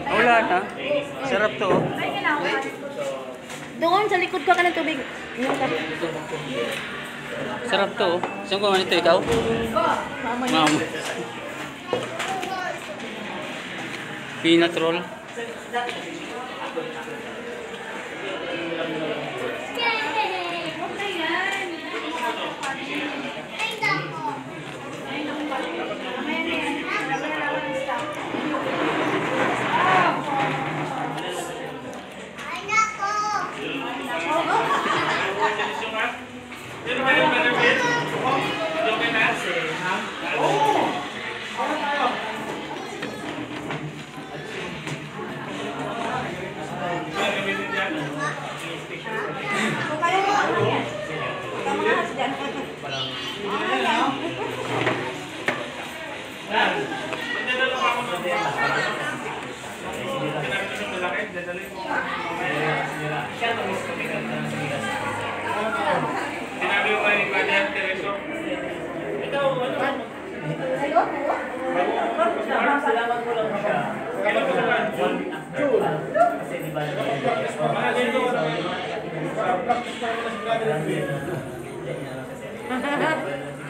Wala na. Sarap to. Doon sa likod ka ng tubig. Sarap to. Saan ko man ito, ikaw? Mama. Peanut roll.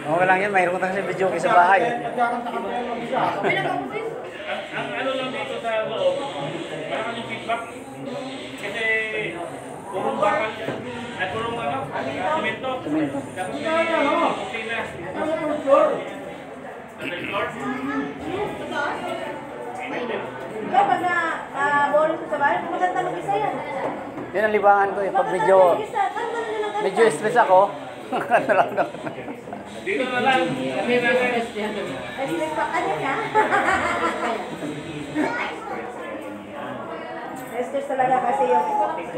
Okay lang yan, mayroon ko kasi video sa bahay. Ang ano lang dito sa loob, parang yung feedback. Kasi purong bakal at purong ano, simento. Tapos may kusina. Third floor. Ikaw, pag na-boring sa bahay, maganda mag-isa yan. Yan ang libangan ko eh, pag medyo stress ako. Ano lang naman. Dito na lang. Kami na lang. Stress pa ka niya. Stress talaga kasi yung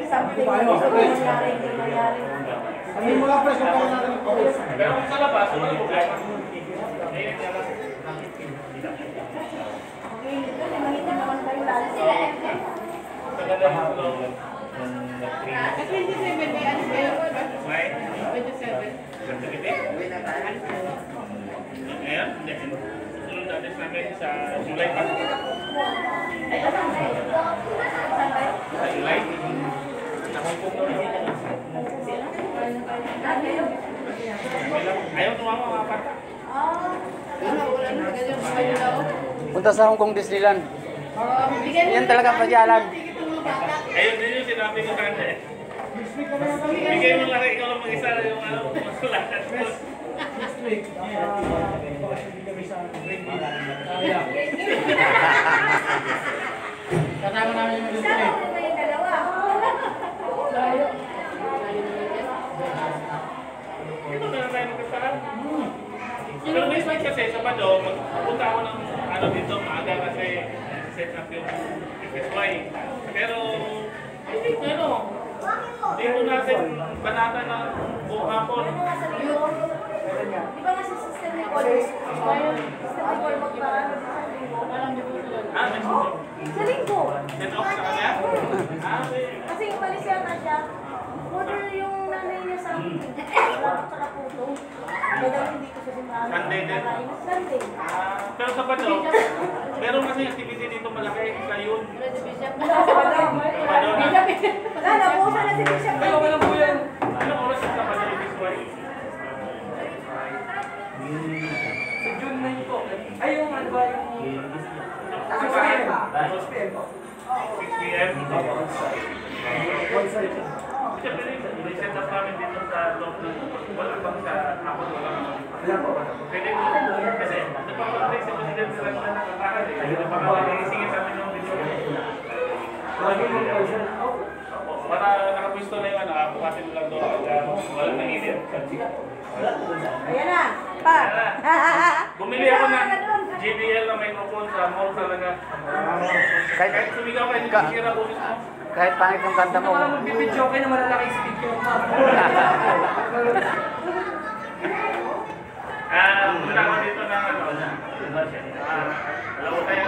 something na gusto mo nangyari, hindi nangyari. Kami mga press ko pa natin. Pero kung sa labas, wala problema. Okay, ito, nakita naman kayo lalo sila. At 27 may ano kayo? 27. Ngayon, sunod natin namin sa July pa. Sa July? Nakungkong ko na. Ayaw tumama mga bata. Punta sa Hong Kong Disneyland. Yan talaga pasyalan. Ayun din yung sinabi ko kanina eh. Bigay mo lang ikaw lang mag-isa yung ano, masulat. Next week. Kasama namin yung mag-isa eh. Ito na tayo magkasahan. Pero next week kasi sa Bado, magpunta ako ng ano dito, maaga kasi set up yung FSY. Pero, hindi dito natin banata ng buong hapon. Di ba nga sa system ni Paul? System ni Paul magpaano sa linggo? Next week. Sa linggo. Set off sa kanya? Kasi palis yata siya. Order yung nanay niya sa wala ka puto. Kaya daw hindi ko kasi maaari. Sunday din? Sunday. Pero sa Bado, meron kasi activity dito malaki sa yun. Wala sa Bado. Wala, nabusan na si Bishop. Walang po yan. Anong oras sa Bado FSY? Sa June 9 po. Ay, yung ano ba yung... 6 p.m. 6 p.m. Set up namin dito sa loob ng wala bang sa hapon, wala bang pwede mo kasi napapag-break si President sila na nakakahan eh. Napapag-isingin sa amin yung video. Para nakapwisto na yung ano, bukasin mo lang doon walang nanginit. Ayan na. Pa. Bumili ako ng JBL na microphone sa mall talaga. Kahit sumigaw kayo, hindi kira boses mo. Kahit pangit yung kanta mo. Kung magbibidyo kayo na malalaking speaker mo. Punta ko dito ng ano. Alam mo tayo